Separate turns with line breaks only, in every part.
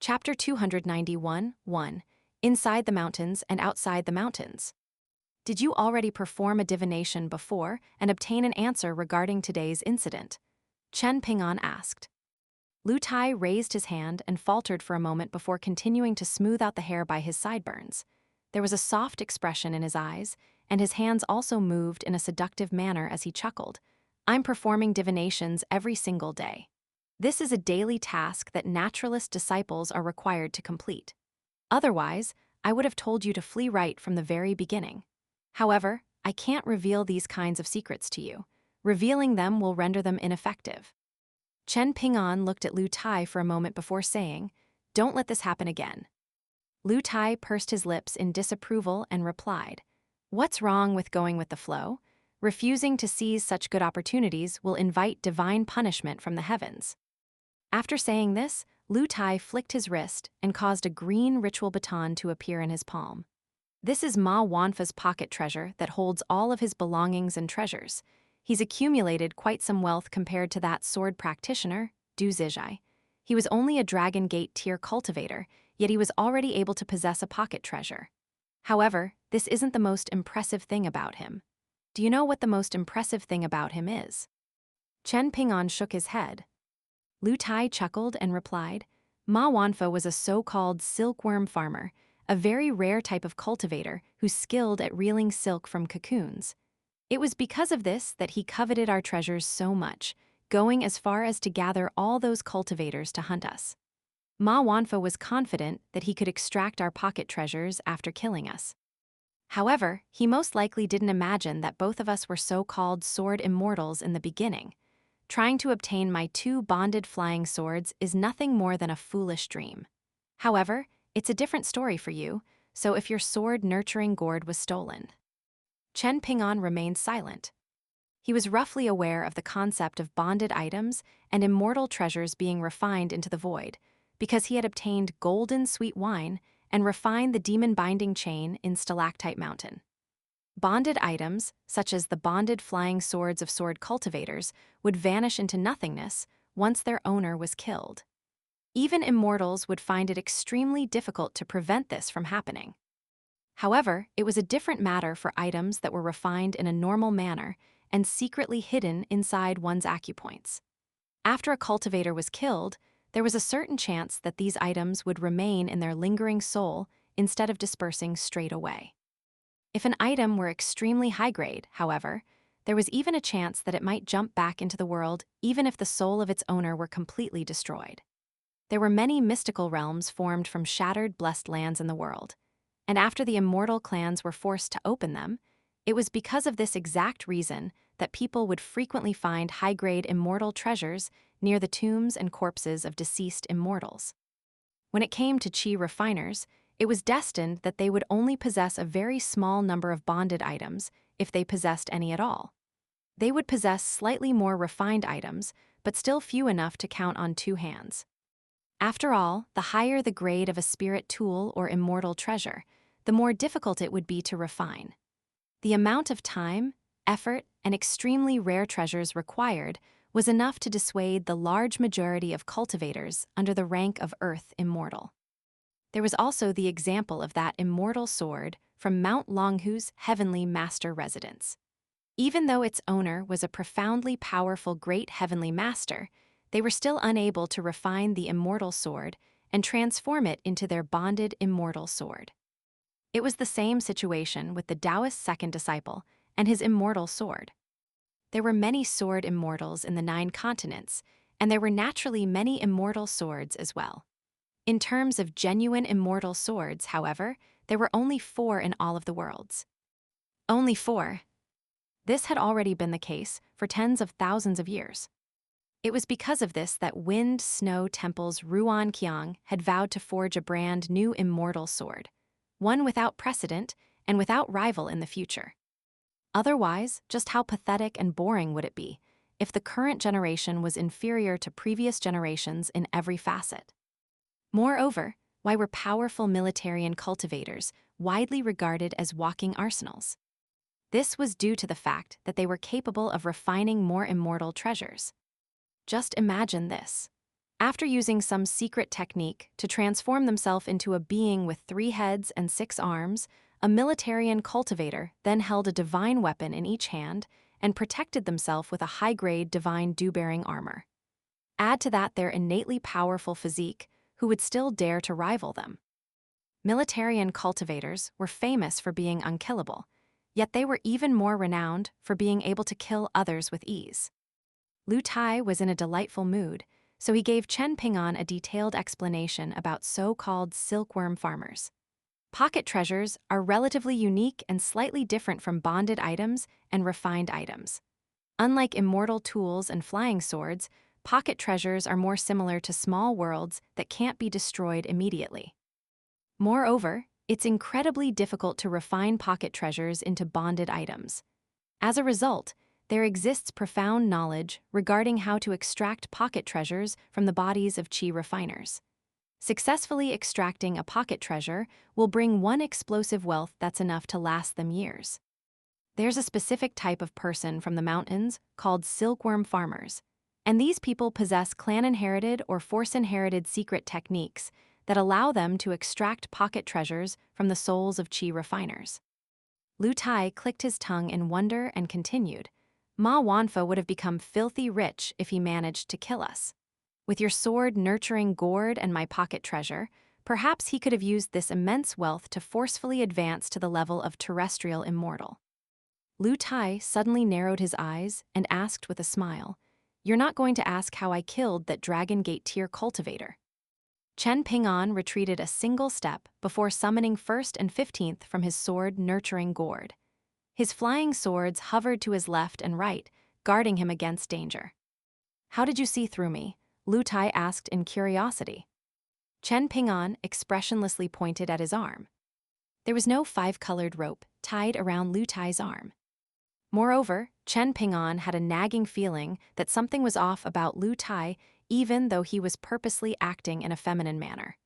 Chapter 291 1. Inside the Mountains and Outside the Mountains. Did you already perform a divination before and obtain an answer regarding today's incident? Chen Ping'an asked. Lu Tai raised his hand and faltered for a moment before continuing to smooth out the hair by his sideburns. There was a soft expression in his eyes, and his hands also moved in a seductive manner as he chuckled. I'm performing divinations every single day. This is a daily task that naturalist disciples are required to complete. Otherwise, I would have told you to flee right from the very beginning. However, I can't reveal these kinds of secrets to you. Revealing them will render them ineffective. Chen Ping'an looked at Lu Tai for a moment before saying, "Don't let this happen again." Lu Tai pursed his lips in disapproval and replied, "What's wrong with going with the flow? Refusing to seize such good opportunities will invite divine punishment from the heavens." After saying this, Lu Tai flicked his wrist and caused a green ritual baton to appear in his palm. This is Ma Wanfa's pocket treasure that holds all of his belongings and treasures. He's accumulated quite some wealth compared to that sword practitioner, Du Zizhai. He was only a Dragon Gate tier cultivator, yet he was already able to possess a pocket treasure. However, this isn't the most impressive thing about him. Do you know what the most impressive thing about him is? Chen Ping'an shook his head. Lu Tai chuckled and replied, Ma Wanfa was a so-called silkworm farmer, a very rare type of cultivator who's skilled at reeling silk from cocoons. It was because of this that he coveted our treasures so much, going as far as to gather all those cultivators to hunt us. Ma Wanfa was confident that he could extract our pocket treasures after killing us. However, he most likely didn't imagine that both of us were so-called sword immortals in the beginning. Trying to obtain my 2 bonded flying swords is nothing more than a foolish dream. However, it's a different story for you, so if your sword-nurturing gourd was stolen. Chen Ping'an remained silent. He was roughly aware of the concept of bonded items and immortal treasures being refined into the void, because he had obtained golden sweet wine and refined the demon-binding chain in Stalactite Mountain. Bonded items, such as the bonded flying swords of sword cultivators, would vanish into nothingness once their owner was killed. Even immortals would find it extremely difficult to prevent this from happening. However, it was a different matter for items that were refined in a normal manner and secretly hidden inside one's acupoints. After a cultivator was killed, there was a certain chance that these items would remain in their lingering soul instead of dispersing straight away. If an item were extremely high-grade, however, there was even a chance that it might jump back into the world even if the soul of its owner were completely destroyed. There were many mystical realms formed from shattered blessed lands in the world, and after the immortal clans were forced to open them, it was because of this exact reason that people would frequently find high-grade immortal treasures near the tombs and corpses of deceased immortals. When it came to Qi refiners, it was destined that they would only possess a very small number of bonded items, if they possessed any at all. They would possess slightly more refined items, but still few enough to count on 2 hands. After all, the higher the grade of a spirit tool or immortal treasure, the more difficult it would be to refine. The amount of time, effort, and extremely rare treasures required was enough to dissuade the large majority of cultivators under the rank of Earth Immortal. There was also the example of that immortal sword from Mount Longhu's heavenly master residence. Even though its owner was a profoundly powerful great heavenly master, they were still unable to refine the immortal sword and transform it into their bonded immortal sword. It was the same situation with the Taoist's second disciple and his immortal sword. There were many sword immortals in the 9 continents, and there were naturally many immortal swords as well. In terms of genuine immortal swords, however, there were only 4 in all of the worlds. Only 4. This had already been the case for tens of thousands of years. It was because of this that Wind Snow Temple's Ruan Qiang had vowed to forge a brand new immortal sword, one without precedent and without rival in the future. Otherwise, just how pathetic and boring would it be if the current generation was inferior to previous generations in every facet? Moreover, why were powerful military and cultivators widely regarded as walking arsenals? This was due to the fact that they were capable of refining more immortal treasures. Just imagine this. After using some secret technique to transform themselves into a being with 3 heads and 6 arms, a Militarian cultivator then held a divine weapon in each hand and protected themselves with a high-grade divine dew-bearing armor. Add to that their innately powerful physique, who would still dare to rival them. Militarian cultivators were famous for being unkillable, yet they were even more renowned for being able to kill others with ease. Lu Tai was in a delightful mood, so he gave Chen Ping'an a detailed explanation about so-called silkworm farmers. Pocket treasures are relatively unique and slightly different from bonded items and refined items. Unlike immortal tools and flying swords, pocket treasures are more similar to small worlds that can't be destroyed immediately. Moreover, it's incredibly difficult to refine pocket treasures into bonded items. As a result, there exists profound knowledge regarding how to extract pocket treasures from the bodies of qi refiners. Successfully extracting a pocket treasure will bring one explosive wealth that's enough to last them years. There's a specific type of person from the mountains called silkworm farmers, and these people possess clan-inherited or force-inherited secret techniques that allow them to extract pocket treasures from the souls of qi refiners. Lu Tai clicked his tongue in wonder and continued, "Ma Wanfa would have become filthy rich if he managed to kill us. With your sword nurturing gourd and my pocket treasure, perhaps he could have used this immense wealth to forcefully advance to the level of terrestrial immortal." Lu Tai suddenly narrowed his eyes and asked with a smile, "You're not going to ask how I killed that Dragon Gate tier cultivator?" Chen Ping'an retreated a single step before summoning 1st and 15th from his sword nurturing gourd. His flying swords hovered to his left and right, guarding him against danger. "How did you see through me?" Lu Tai asked in curiosity. Chen Ping'an expressionlessly pointed at his arm. There was no 5-colored rope tied around Lu Tai's arm. Moreover, Chen Ping'an had a nagging feeling that something was off about Lu Tai, even though he was purposely acting in a feminine manner.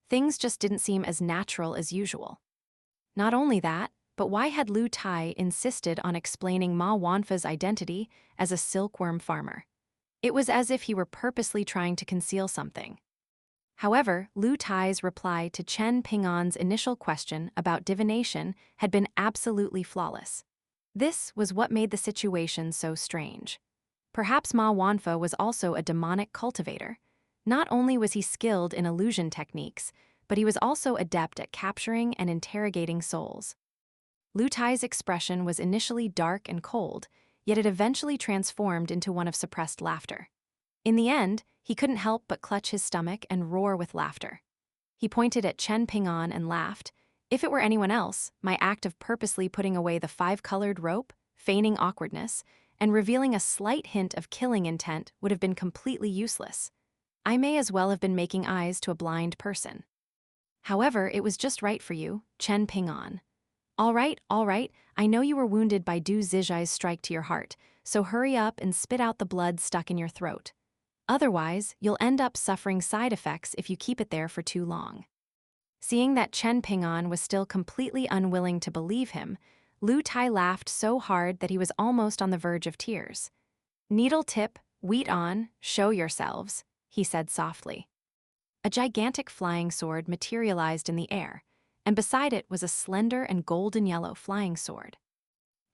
Things just didn't seem as natural as usual. Not only that, but why had Lu Tai insisted on explaining Ma Wanfa's identity as a silkworm farmer? It was as if he were purposely trying to conceal something. However, Lu Tai's reply to Chen Ping'an's initial question about divination had been absolutely flawless. This was what made the situation so strange. Perhaps Ma Wanfa was also a demonic cultivator. Not only was he skilled in illusion techniques, but he was also adept at capturing and interrogating souls. Lu Tai's expression was initially dark and cold, yet it eventually transformed into one of suppressed laughter. In the end, he couldn't help but clutch his stomach and roar with laughter. He pointed at Chen Ping'an and laughed. If it were anyone else, my act of purposely putting away the 5-colored rope, feigning awkwardness, and revealing a slight hint of killing intent would have been completely useless. I may as well have been making eyes to a blind person. However, it was just right for you, Chen Ping'an. All right, I know you were wounded by Du Zizai's strike to your heart, so hurry up and spit out the blood stuck in your throat. Otherwise, you'll end up suffering side effects if you keep it there for too long." Seeing that Chen Ping'an was still completely unwilling to believe him, Lu Tai laughed so hard that he was almost on the verge of tears. "Needle tip, wheat on, show yourselves," he said softly. A gigantic flying sword materialized in the air, and beside it was a slender and golden yellow flying sword.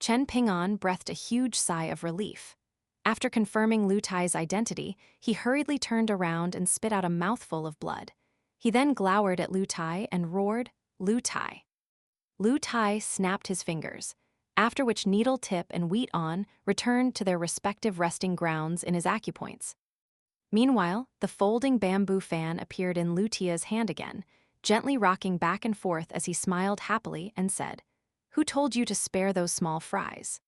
Chen Ping'an breathed a huge sigh of relief. After confirming Lu Tai's identity, he hurriedly turned around and spit out a mouthful of blood. He then glowered at Lu Tai and roared, "Lu Tai." Lu Tai snapped his fingers, after which Needle Tip and Wheat On returned to their respective resting grounds in his acupoints. Meanwhile, the folding bamboo fan appeared in Lu Tia's hand again, gently rocking back and forth as he smiled happily and said, "Who told you to spare those small fries?"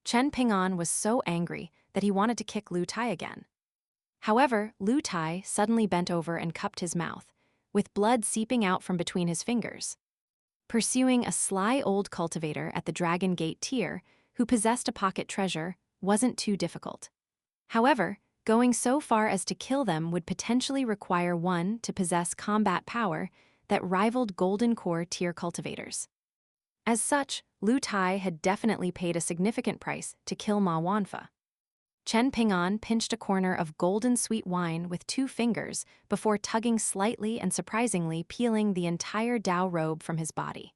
Chen Ping'an was so angry that he wanted to kick Lu Tai again. However, Lu Tai suddenly bent over and cupped his mouth, with blood seeping out from between his fingers. Pursuing a sly old cultivator at the Dragon Gate tier, who possessed a pocket treasure, wasn't too difficult. However, going so far as to kill them would potentially require one to possess combat power that rivaled Golden Core tier cultivators. As such, Lu Tai had definitely paid a significant price to kill Ma Wanfa. Chen Ping'an pinched a corner of golden sweet wine with 2 fingers before tugging slightly and surprisingly peeling the entire Dao robe from his body.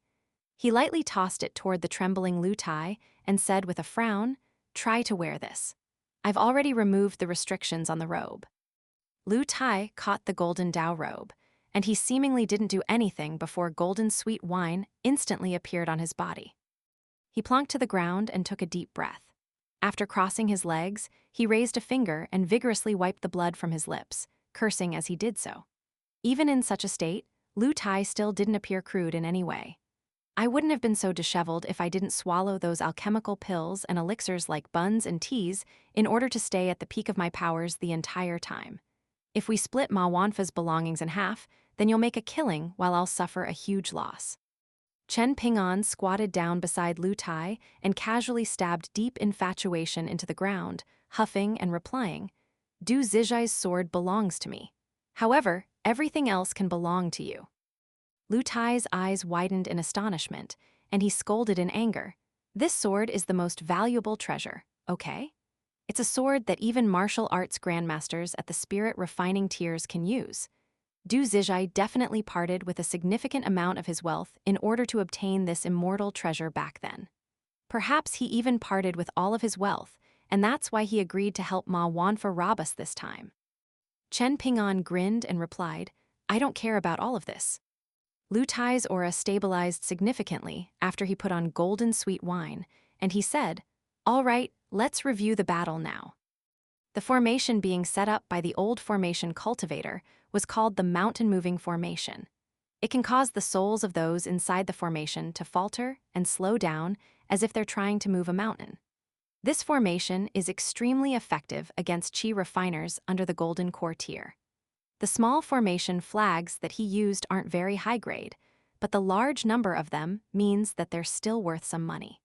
He lightly tossed it toward the trembling Lu Tai and said with a frown, "Try to wear this. I've already removed the restrictions on the robe." Lu Tai caught the golden Dao robe, and he seemingly didn't do anything before golden sweet wine instantly appeared on his body. He plonked to the ground and took a deep breath. After crossing his legs, he raised a finger and vigorously wiped the blood from his lips, cursing as he did so. Even in such a state, Lu Tai still didn't appear crude in any way. "I wouldn't have been so disheveled if I didn't swallow those alchemical pills and elixirs like buns and teas in order to stay at the peak of my powers the entire time. If we split Ma Wanfa's belongings in half, then you'll make a killing while I'll suffer a huge loss." Chen Ping'an squatted down beside Lu Tai and casually stabbed deep infatuation into the ground, huffing and replying, "Du Zijai's sword belongs to me. However, everything else can belong to you." Lu Tai's eyes widened in astonishment, and he scolded in anger. "This sword is the most valuable treasure, okay? It's a sword that even martial arts grandmasters at the spirit refining tiers can use. Du Zijai definitely parted with a significant amount of his wealth in order to obtain this immortal treasure back then. Perhaps he even parted with all of his wealth, and that's why he agreed to help Ma Wanfa rob us this time." Chen Ping'an grinned and replied, "I don't care about all of this." Lu Tai's aura stabilized significantly after he put on golden sweet wine, and he said, "All right, let's review the battle now." The formation being set up by the old formation cultivator was called the mountain-moving formation. It can cause the souls of those inside the formation to falter and slow down as if they're trying to move a mountain. This formation is extremely effective against Qi refiners under the Golden Core tier. The small formation flags that he used aren't very high grade, but the large number of them means that they're still worth some money.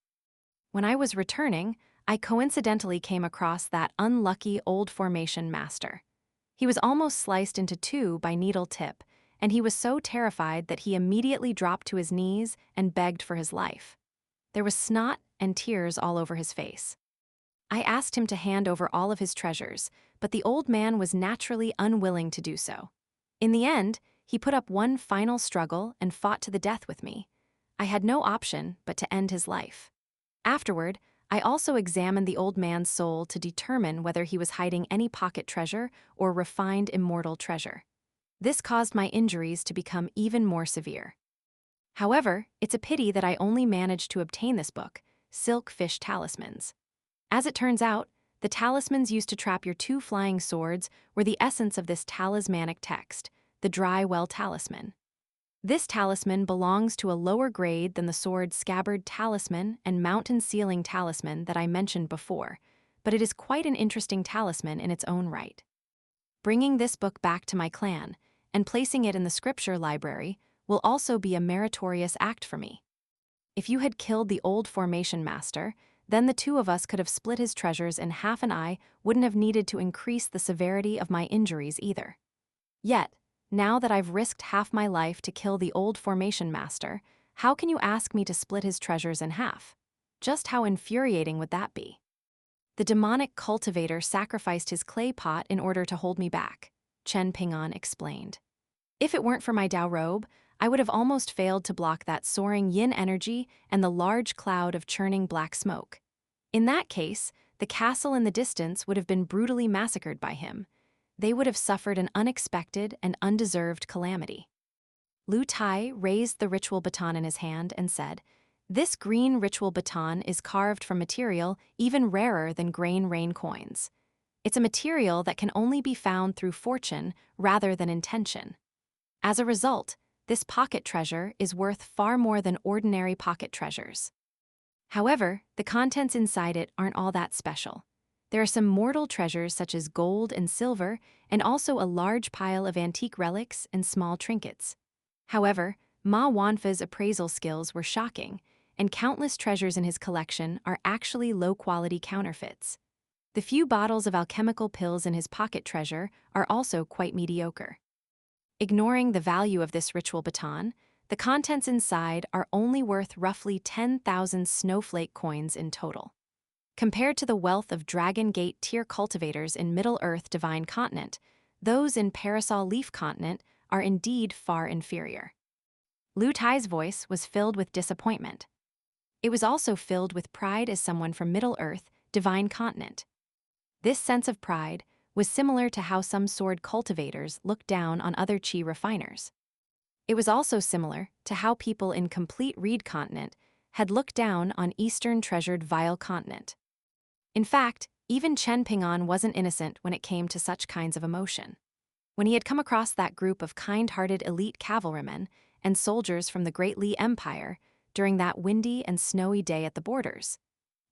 When I was returning, I coincidentally came across that unlucky old formation master. He was almost sliced into 2 by needle tip, and he was so terrified that he immediately dropped to his knees and begged for his life. There was snot and tears all over his face. I asked him to hand over all of his treasures, but the old man was naturally unwilling to do so. In the end, he put up one final struggle and fought to the death with me. I had no option but to end his life. Afterward, I also examined the old man's soul to determine whether he was hiding any pocket treasure or refined immortal treasure. This caused my injuries to become even more severe. However, it's a pity that I only managed to obtain this book, Silk Fish Talismans. As it turns out, the talismans used to trap your 2 flying swords were the essence of this talismanic text, the Dry Well Talisman. This talisman belongs to a lower grade than the sword Scabbard Talisman and Mountain Sealing Talisman that I mentioned before, but it is quite an interesting talisman in its own right. Bringing this book back to my clan and placing it in the scripture library will also be a meritorious act for me. If you had killed the old formation master, then the 2 of us could have split his treasures in half, and I wouldn't have needed to increase the severity of my injuries either. Yet, now that I've risked half my life to kill the old formation master, how can you ask me to split his treasures in half? Just how infuriating would that be? The demonic cultivator sacrificed his clay pot in order to hold me back, Chen Ping'an explained. If it weren't for my Dao robe, I would have almost failed to block that soaring yin energy and the large cloud of churning black smoke. In that case, the castle in the distance would have been brutally massacred by him. They would have suffered an unexpected and undeserved calamity. Lu Tai raised the ritual baton in his hand and said, "This green ritual baton is carved from material even rarer than grain rain coins. It's a material that can only be found through fortune rather than intention. As a result, this pocket treasure is worth far more than ordinary pocket treasures. However, the contents inside it aren't all that special. There are some mortal treasures such as gold and silver, and also a large pile of antique relics and small trinkets. However, Ma Wanfa's appraisal skills were shocking, and countless treasures in his collection are actually low-quality counterfeits. The few bottles of alchemical pills in his pocket treasure are also quite mediocre. Ignoring the value of this ritual baton, the contents inside are only worth roughly 10,000 snowflake coins in total. Compared to the wealth of Dragon Gate tier cultivators in Middle-earth Divine Continent, those in Parasol Leaf Continent are indeed far inferior. Lu Tai's voice was filled with disappointment. It was also filled with pride as someone from Middle-earth Divine Continent. This sense of pride was similar to how some sword cultivators look down on other chi refiners. It was also similar to how people in Complete Reed Continent had looked down on Eastern Treasured Vile Continent. In fact, even Chen Ping'an wasn't innocent when it came to such kinds of emotion. When he had come across that group of kind-hearted elite cavalrymen and soldiers from the Great Li Empire during that windy and snowy day at the borders,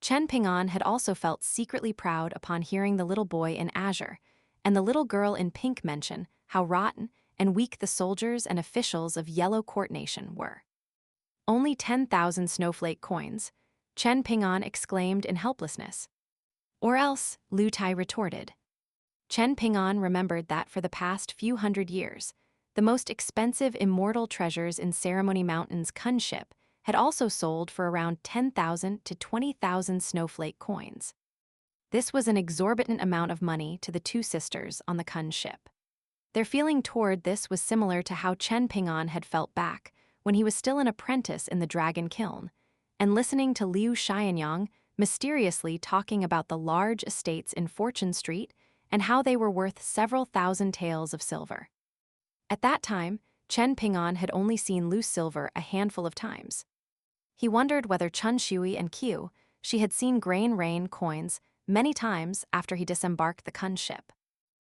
Chen Ping'an had also felt secretly proud upon hearing the little boy in azure and the little girl in pink mention how rotten and weak the soldiers and officials of Yellow Court Nation were. Only 10,000 snowflake coins, Chen Ping'an exclaimed in helplessness. Or else, Lu Tai retorted. Chen Ping'an remembered that for the past few hundred years, the most expensive immortal treasures in Ceremony Mountain's Kun ship had also sold for around 10,000 to 20,000 snowflake coins. This was an exorbitant amount of money to the two sisters on the Kun ship. Their feeling toward this was similar to how Chen Ping'an had felt back when he was still an apprentice in the Dragon Kiln, and listening to Liu Xianyang mysteriously talking about the large estates in Fortune Street and how they were worth several thousand taels of silver. At that time, Chen Ping'an had only seen loose silver a handful of times. He wondered whether Chun Shui and Qiu, she had seen grain rain coins many times after he disembarked the Kun ship.